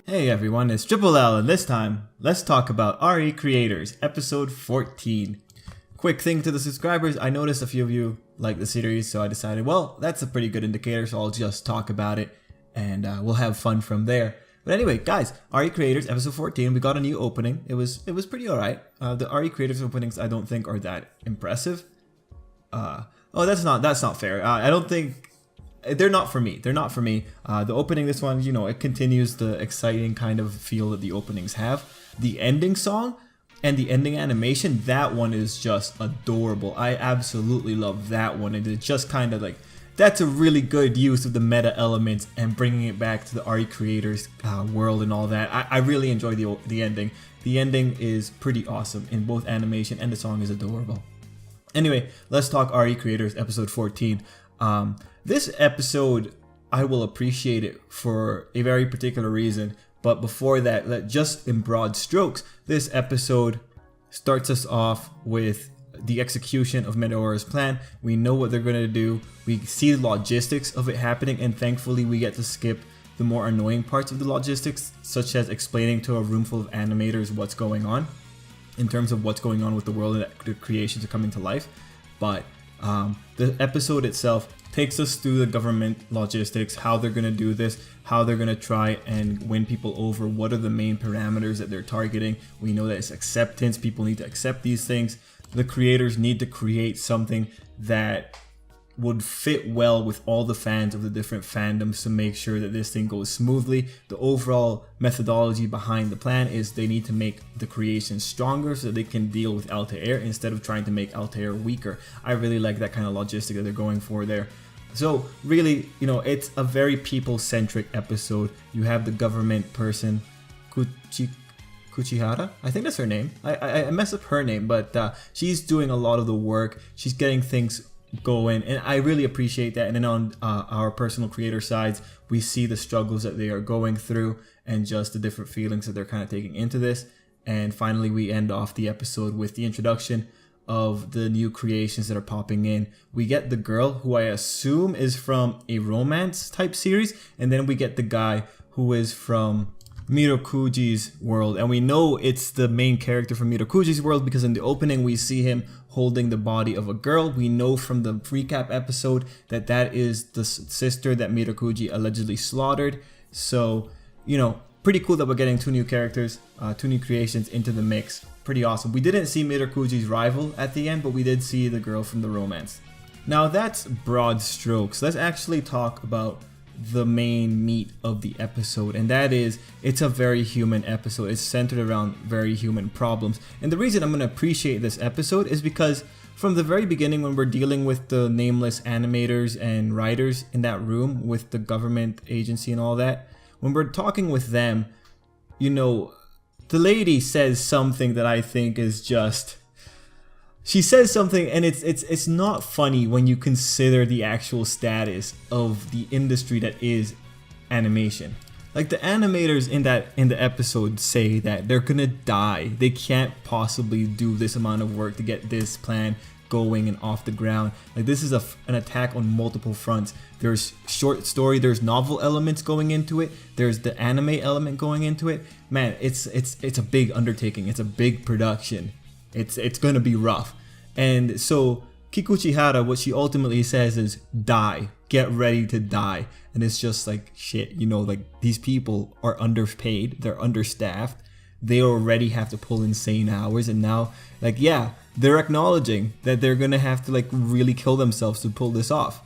Hey everyone, it's Tripl-L, and this time, let's talk about RE Creators, episode 14. Quick thing to the subscribers, I noticed a few of you like the series, so I decided, well, that's a pretty good indicator, so I'll just talk about it, and we'll have fun from there. But anyway, guys, RE Creators, episode 14, we got a new opening. It was pretty alright. The RE Creators openings I don't think are that impressive. That's not fair. I don't think... They're not for me. The opening, this one, it continues the exciting kind of feel that the openings have. The ending song and the ending animation, that one is just adorable. I absolutely love that one. And it's just kind of like, that's a really good use of the meta elements and bringing it back to the RE Creators world and all that. I really enjoy the ending. The ending is pretty awesome in both animation, and the song is adorable. Anyway, let's talk RE Creators episode 14. This episode, I will appreciate it for a very particular reason, but before that, just in broad strokes, this episode starts us off with the execution of Meteora's plan. We know what they're going to do, we see the logistics of it happening, and thankfully we get to skip the more annoying parts of the logistics, such as explaining to a room full of animators what's going on, in terms of what's going on with the world and the creations are coming to life. But the episode itself takes us through the government logistics, how they're going to do this, how they're going to try and win people over, what are the main parameters that they're targeting. We know that it's acceptance, people need to accept these things. The creators need to create something that would fit well with all the fans of the different fandoms to make sure that this thing goes smoothly. The overall methodology behind the plan is they need to make the creation stronger so that they can deal with Altair instead of trying to make Altair weaker. I really like that kind of logistic that they're going for there. So really, it's a very people-centric episode. You have the government person, Kuchihara, I think that's her name. I messed up her name, but she's doing a lot of the work. She's getting things going, and I really appreciate that. And then on our personal creator sides, we see the struggles that they are going through and just the different feelings that they're kind of taking into this. And finally, we end off the episode with the introduction of the new creations that are popping in. We get the girl, who I assume is from a romance type series, and then we get the guy who is from Mirokuji's world, and we know it's the main character from Mirokuji's world because in the opening we see him holding the body of a girl. We know from the recap episode that that is the sister that Mirokuji allegedly slaughtered. So, pretty cool that we're getting two new characters, two new creations into the mix. Pretty awesome. We didn't see Mirokuji's rival at the end, but we did see the girl from the romance. Now that's broad strokes. Let's actually talk about the main meat of the episode, and that is, it's a very human episode. It's centered around very human problems, and the reason I'm going to appreciate this episode is because from the very beginning, when we're dealing with the nameless animators and writers in that room with the government agency and all that, when we're talking with them, the lady says something that I think is just... She says something, and it's not funny when you consider the actual status of the industry that is animation. Like, the animators in the episode say that they're gonna die. They can't possibly do this amount of work to get this plan going and off the ground. Like, this is an attack on multiple fronts. There's short story, there's novel elements going into it, there's the anime element going into it. Man, it's a big undertaking. It's a big production. It's gonna be rough. And so Kikuchihara, what she ultimately says is, die, get ready to die. And it's just like, shit, like, these people are underpaid, they're understaffed, they already have to pull insane hours, and now, like, yeah, they're acknowledging that they're gonna have to, like, really kill themselves to pull this off.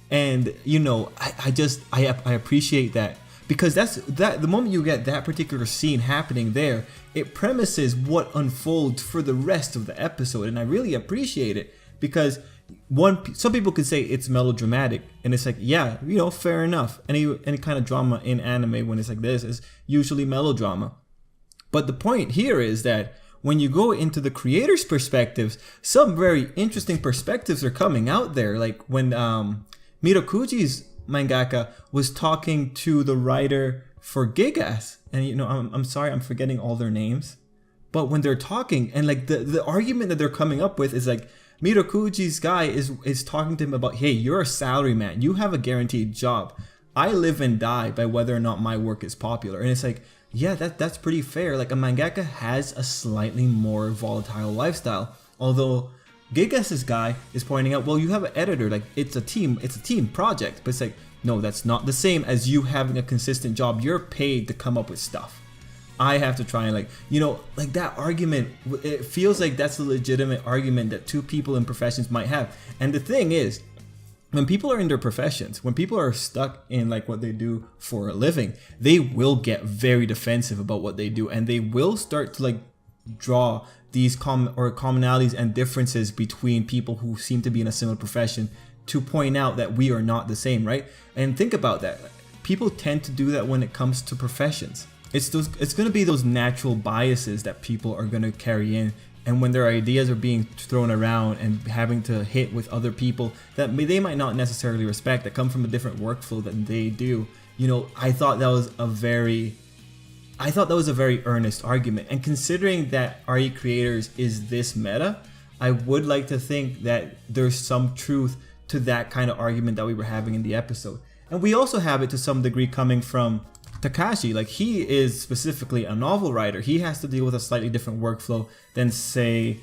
And I appreciate that, because the moment you get that particular scene happening there, it premises what unfolds for the rest of the episode, and I really appreciate it, because some people could say it's melodramatic, and it's like, yeah, fair enough. Any kind of drama in anime when it's like this is usually melodrama. But the point here is that when you go into the creators' perspectives, some very interesting perspectives are coming out there. Like when Mirokuji's mangaka was talking to the writer for Gigas, and I'm sorry, I'm forgetting all their names, but when they're talking, and like the argument that they're coming up with is like, Mirokuji's guy is talking to him about, hey, you're a salary man, you have a guaranteed job. I live and die by whether or not my work is popular. And it's like, yeah, that's pretty fair. Like a mangaka has a slightly more volatile lifestyle. Although Gigas's guy is pointing out, well, you have an editor, like it's a team project. But it's like, no, that's not the same as you having a consistent job. You're paid to come up with stuff. I have to try and like that argument, it feels like that's a legitimate argument that two people in professions might have. And the thing is, when people are in their professions, when people are stuck in like what they do for a living, they will get very defensive about what they do, and they will start to like draw these commonalities and differences between people who seem to be in a similar profession to point out that we are not the same, right? And think about that. People tend to do that when it comes to professions. It's going to be those natural biases that people are going to carry in, and when their ideas are being thrown around and having to hit with other people that they might not necessarily respect, that come from a different workflow than they do. I thought that was a very earnest argument, and considering that RE Creators is this meta, I would like to think that there's some truth to that kind of argument that we were having in the episode. And we also have it to some degree coming from Takashi. Like, he is specifically a novel writer. He has to deal with a slightly different workflow than, say,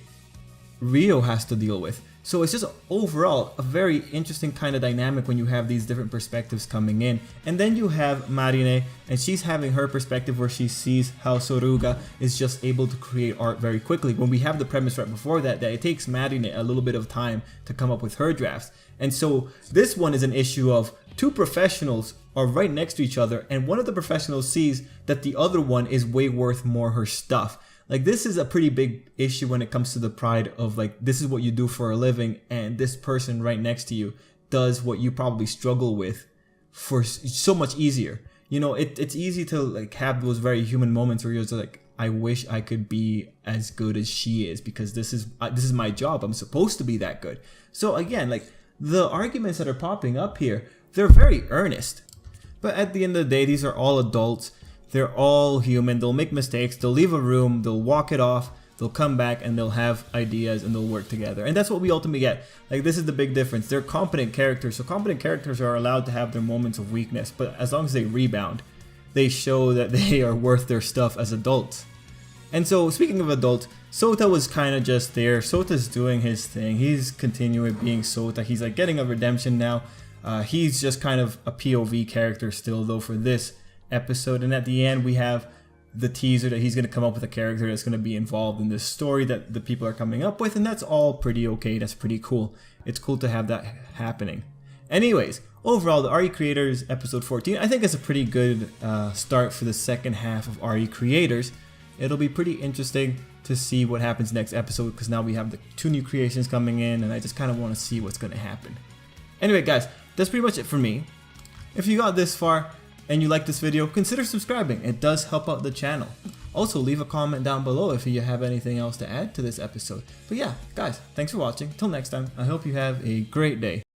Ryo has to deal with. So it's just overall a very interesting kind of dynamic when you have these different perspectives coming in. And then you have Marine, and she's having her perspective where she sees how Soruga is just able to create art very quickly. When we have the premise right before that it takes Marine a little bit of time to come up with her drafts. And so this one is an issue of two professionals are right next to each other, and one of the professionals sees that the other one is way worth more her stuff. Like, this is a pretty big issue when it comes to the pride of like, this is what you do for a living, and this person right next to you does what you probably struggle with for so much easier. It's easy to like have those very human moments where you're just like, I wish I could be as good as she is, because this is my job. I'm supposed to be that good. So again, like, the arguments that are popping up here, they're very earnest. But at the end of the day, these are all adults. They're all human. They'll make mistakes. They'll leave a room. They'll walk it off. They'll come back and they'll have ideas and they'll work together. And that's what we ultimately get. Like, this is the big difference. They're competent characters. So competent characters are allowed to have their moments of weakness. But as long as they rebound, they show that they are worth their stuff as adults. And so, speaking of adults, Sota was kind of just there. Sota's doing his thing. He's continuing being Sota. He's like getting a redemption now. He's just kind of a POV character still, though, for this episode. And at the end, we have the teaser that he's going to come up with a character that's going to be involved in this story that the people are coming up with. And that's all pretty okay. That's pretty cool. It's cool to have that happening. Anyways, overall, the RE Creators episode 14, I think it's a pretty good start for the second half of RE Creators. It'll be pretty interesting to see what happens next episode, because now we have the 2 new creations coming in, and I just kind of want to see what's going to happen. Anyway, guys, that's pretty much it for me. If you got this far and you like this video, consider subscribing. It does help out the channel. Also, leave a comment down below if you have anything else to add to this episode. But yeah, guys, thanks for watching. Till next time, I hope you have a great day.